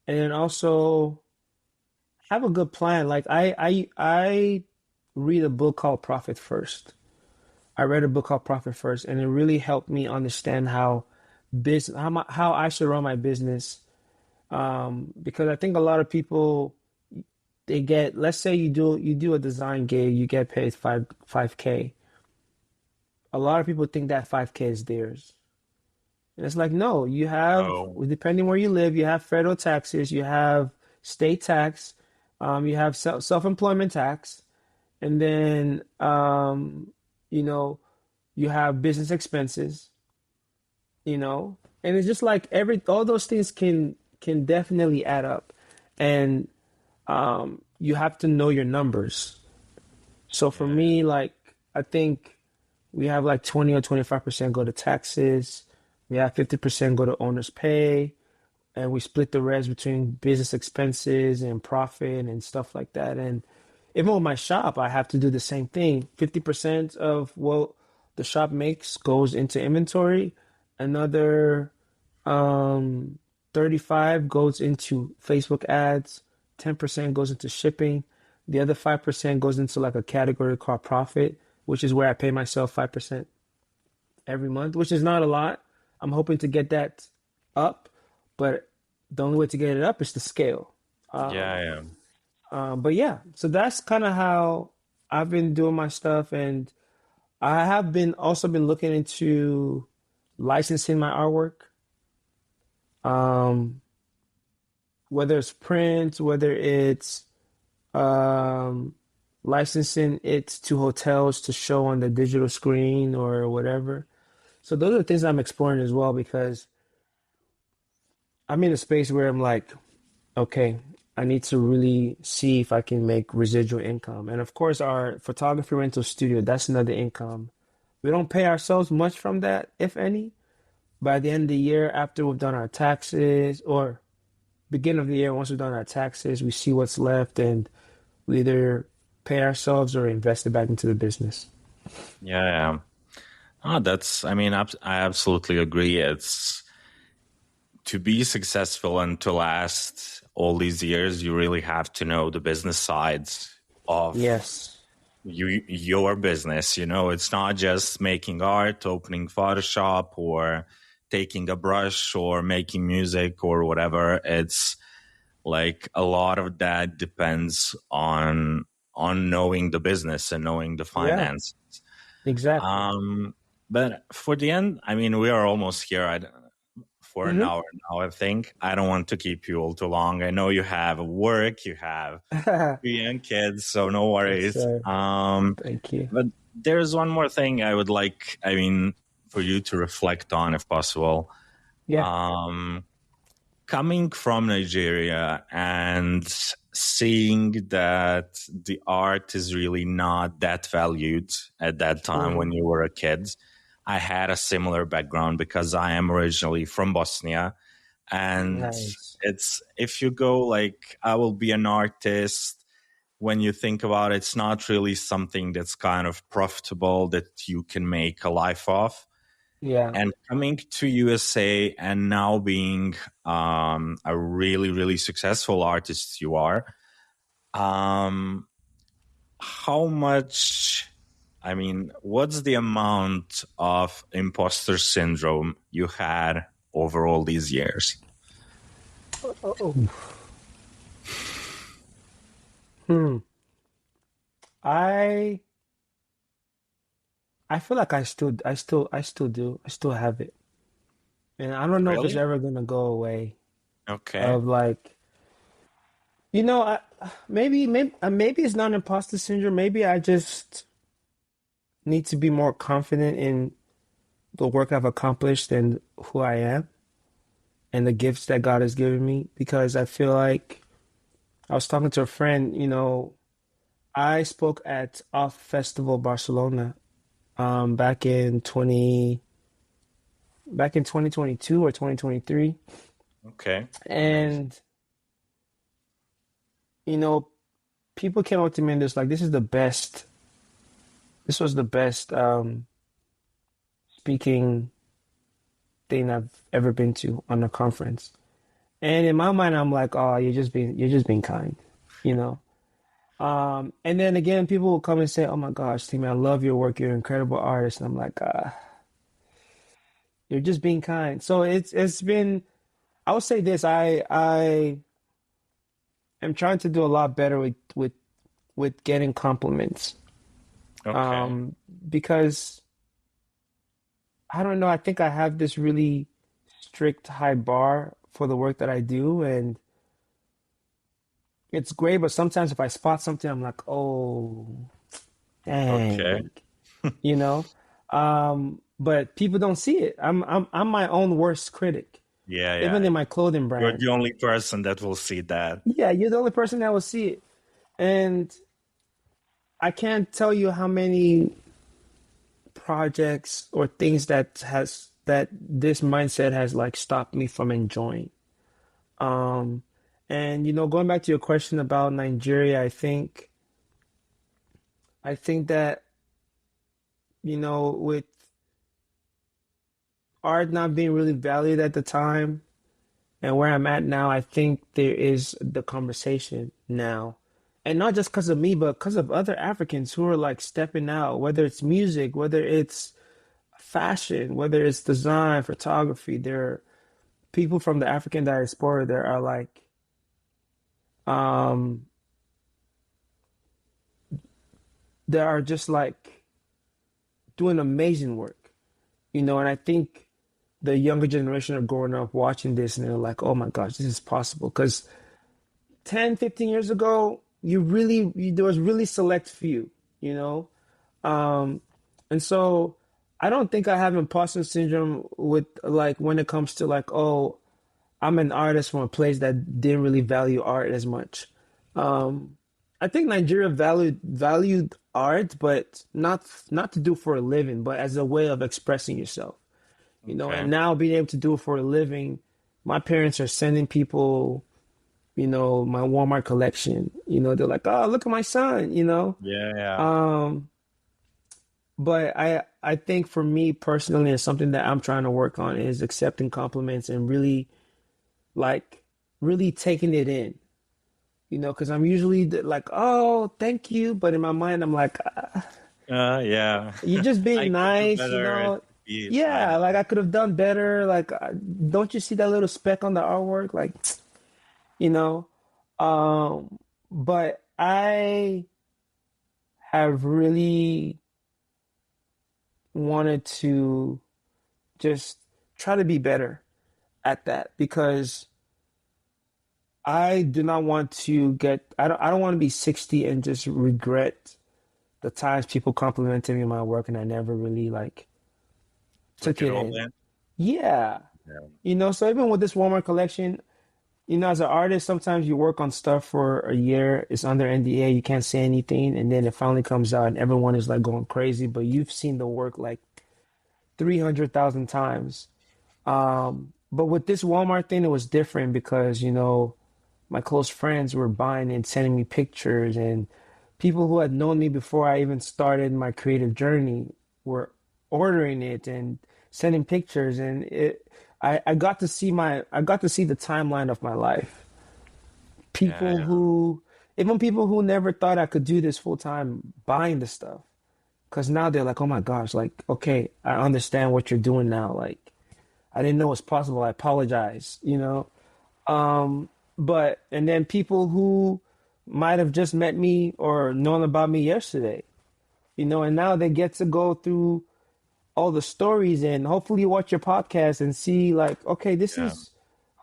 and then also have a good plan. Like I read a book called Profit First. I read a book called Profit First, and it really helped me understand how I should run my business. Because I think a lot of people they get, let's say you do a design gig, you get paid five K. A lot of people think that 5K is theirs. And it's like, no, you have, Oh, depending where you live, you have federal taxes, you have state tax, you have self-employment tax, and then, you know, you have business expenses, and it's just like all those things can definitely add up. And you have to know your numbers. So for yeah. me, like, I think we have like 20 or 25% go to taxes. We have 50% go to owner's pay. And we split the rest between business expenses and profit and stuff like that. And even with my shop, I have to do the same thing. 50% of what the shop makes goes into inventory. Another 35 goes into Facebook ads. 10% goes into shipping. The other 5% goes into like a category called profit, which is where I pay myself 5% every month, which is not a lot. I'm hoping to get that up, but the only way to get it up is to scale. Yeah, Um, yeah. but yeah, so that's kind of how I've been doing my stuff, and I have been also been looking into licensing my artwork, um, whether it's print, whether it's um, licensing it to hotels to show on the digital screen or whatever. So those are things I'm exploring as well because I'm in a space where I'm like, okay, I need to really see if I can make residual income. And of course, our photography rental studio, that's another income. We don't pay ourselves much from that, if any. By the end of the year, after we've done our taxes, or beginning of the year, once we've done our taxes, we see what's left and we either pay ourselves or invest it back into the business. Yeah, yeah. I mean, I absolutely agree. It's to be successful and to last all these years, you really have to know the business sides of Yes. your business. It's not just making art, opening Photoshop, or taking a brush, or making music, or whatever. It's like a lot of that depends on knowing the business and knowing the Yeah, finance. exactly. But for the end, I mean, we are almost here. For an Hmm. hour now, I think. I don't want to keep you all too long. I know you have work, you have two young kids, so no Yes, worries. sir. Thank you. But there's one more thing I would like, I mean, for you to reflect on if possible. Yeah. Um, Coming from Nigeria and seeing that the art is really not that valued at that time when Mm, you were a kid. I had a similar background because I am originally from Bosnia, and nice. it's if you go like I will be an artist, when you think about it, it's not really something that's kind of profitable that you can make a life of. Yeah. And coming to USA and now being a really really successful artist you are, um, how much, I mean, what's the amount of imposter syndrome you had over all these years? Oh, hmm. I I feel like I still do. I still have it. And I don't know if it's Really? ever gonna go away. Okay. Of like, maybe it's not imposter syndrome. Maybe I just need to be more confident in the work I've accomplished and who I am and the gifts that God has given me. Because I feel like I was talking to a friend, I spoke at Off Festival Barcelona back in 2022 or 2023. Okay. Amazing. And you know, people came up to me and just like, this was the best speaking thing I've ever been to on a conference. And in my mind, I'm like, oh, you're just being kind, you know. And then again, people will come and say, oh my gosh, Timmy, I love your work. You're an incredible artist. And I'm like, you're just being kind. So it's been, I would say this, I am trying to do a lot better with getting compliments. Okay. Um, because I don't know, I think I have this really strict high bar for the work that I do, and it's great, but sometimes if I spot something, I'm like, oh, Okay. dang, you know? But people don't see it. I'm my own worst critic, Yeah, even yeah. in my clothing You're brand. the only person that will see that. Yeah, you're the only person that will see it. And I can't tell you how many projects or things that this mindset has like stopped me from enjoying. Um, and going back to your question about Nigeria, I think that, with art not being really valued at the time and where I'm at now, I think there is the conversation now. And not just because of me, but because of other Africans who are like stepping out, whether it's music, whether it's fashion, whether it's design, photography, there are people from the African diaspora that are like, um, that are just like doing amazing work, and I think the younger generation are growing up watching this and they're like, oh my gosh, this is possible. Because 10, 15 years ago, there was really select few, you know? Um, and so I don't think I have imposter syndrome with like when it comes to like, oh, I'm an artist from a place that didn't really value art as much. Um, I think Nigeria valued art, but not to do for a living, but as a way of expressing yourself. Okay. And now being able to do it for a living, my parents are sending people, my Walmart collection. They're like, oh, look at my son. Yeah, yeah. Um, but I think for me personally, it's something that I'm trying to work on is accepting compliments and really like really taking it in. Because I'm usually like, oh, thank you, but in my mind, I'm like, Yeah. you're just I being could do nice, better. It could be, I Yeah, like know. I could have done better. Like, don't you see that little speck on the artwork? Like, you know. Um, but I have really wanted to just try to be better at that because I do not want to I don't want to be 60 and just regret the times people complimented me on my work and I never really like Took took it it all in. in. Yeah. Yeah. So even with this Walmart collection, as an artist, sometimes you work on stuff for a year, it's under NDA, you can't say anything, and then it finally comes out and everyone is like going crazy, but you've seen the work like 300,000 times. But with this Walmart thing, it was different because, my close friends were buying and sending me pictures, and people who had known me before I even started my creative journey were ordering it and sending pictures, and I got to see the timeline of my life. Yeah, People yeah. who, Even people who never thought I could do this full time, buying the stuff. Because now they're like, oh my gosh, like, okay, I understand what you're doing now. Like, I didn't know it's possible. I apologize. Um, and then people who might have just met me or known about me yesterday, and now they get to go through all the stories and hopefully watch your podcast and see, like, okay, this Yeah. is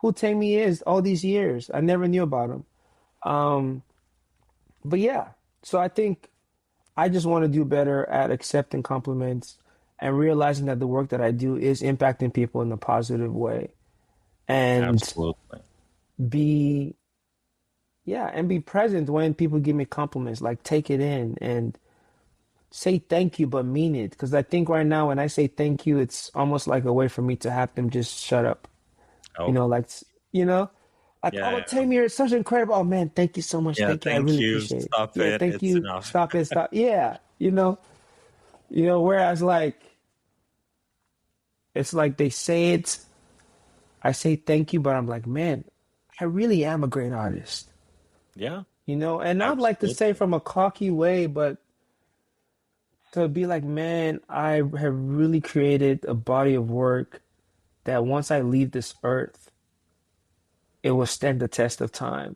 who Temi is all these years. I never knew about him. Um, but yeah, so I think I just want to do better at accepting compliments and realizing that the work that I do is impacting people in a positive way and Absolutely. be, yeah, and be present when people give me compliments, like take it in and say thank you, but mean it. Because I think right now when I say thank you, it's almost like a way for me to have them just shut up, Oh, like, you know, like, yeah, oh, yeah. Tamir, it's such incredible. Oh man, thank you so much. Yeah, Thank you. I thank really you. appreciate it. Stop Yeah, it. thank It's you. enough. Stop it. Stop. Yeah, whereas like it's like they say it, I say thank you, but I'm like, man, I really am a great artist. Yeah, And not like to say absolutely. from a cocky way, but to be like, man, I have really created a body of work that once I leave this earth, it will stand the test of time.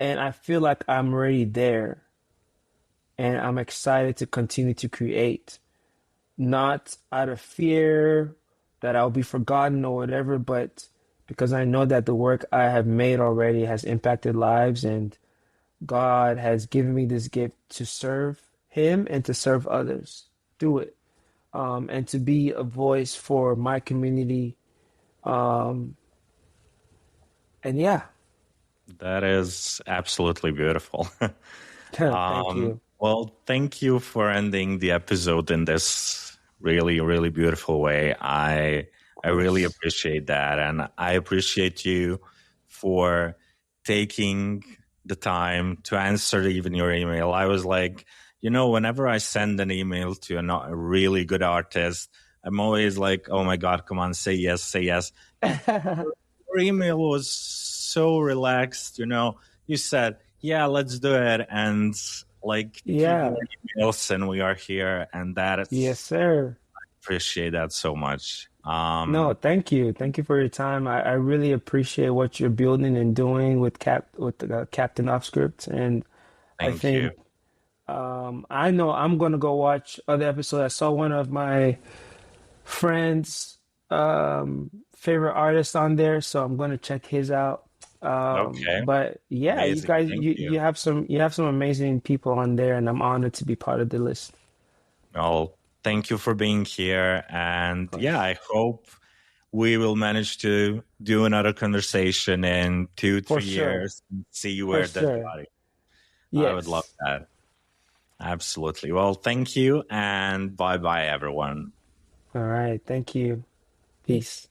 And I feel like I'm already there and I'm excited to continue to create, not out of fear that I'll be forgotten or whatever, but because I know that the work I have made already has impacted lives and God has given me this gift to serve Him and to serve others through it, and to be a voice for my community. Um, and yeah, That is absolutely beautiful. thank you. Well, thank you for ending the episode in this really, really beautiful way. Of I really course. appreciate that, and I appreciate you for taking the time to answer even your email. I was like, whenever I send an email to a really good artist, I'm always like, oh my God, come on, say yes, say yes. And your email was so relaxed. You said, yeah, let's do it. And like 2 more Yeah. emails and we are here. And that Yes, is sir. appreciate that so much. No, thank you. Thank you for your time. I really appreciate what you're building and doing with Captain Off Script. And I Thank you. think I know I'm gonna go watch other episodes. I saw one of my friends' favorite artists on there, so I'm gonna check his out. Okay, But yeah, you amazing. guys, Thank you you. have some amazing people on there, and I'm honored to be part of the list. Well, thank you for being here. Of And yeah, course, I hope we will manage to do another conversation in two, for three sure, years and see for where that sure. got it. I would love Yes. that. Absolutely. Well, thank you and bye bye, everyone. All right. Thank you. Peace.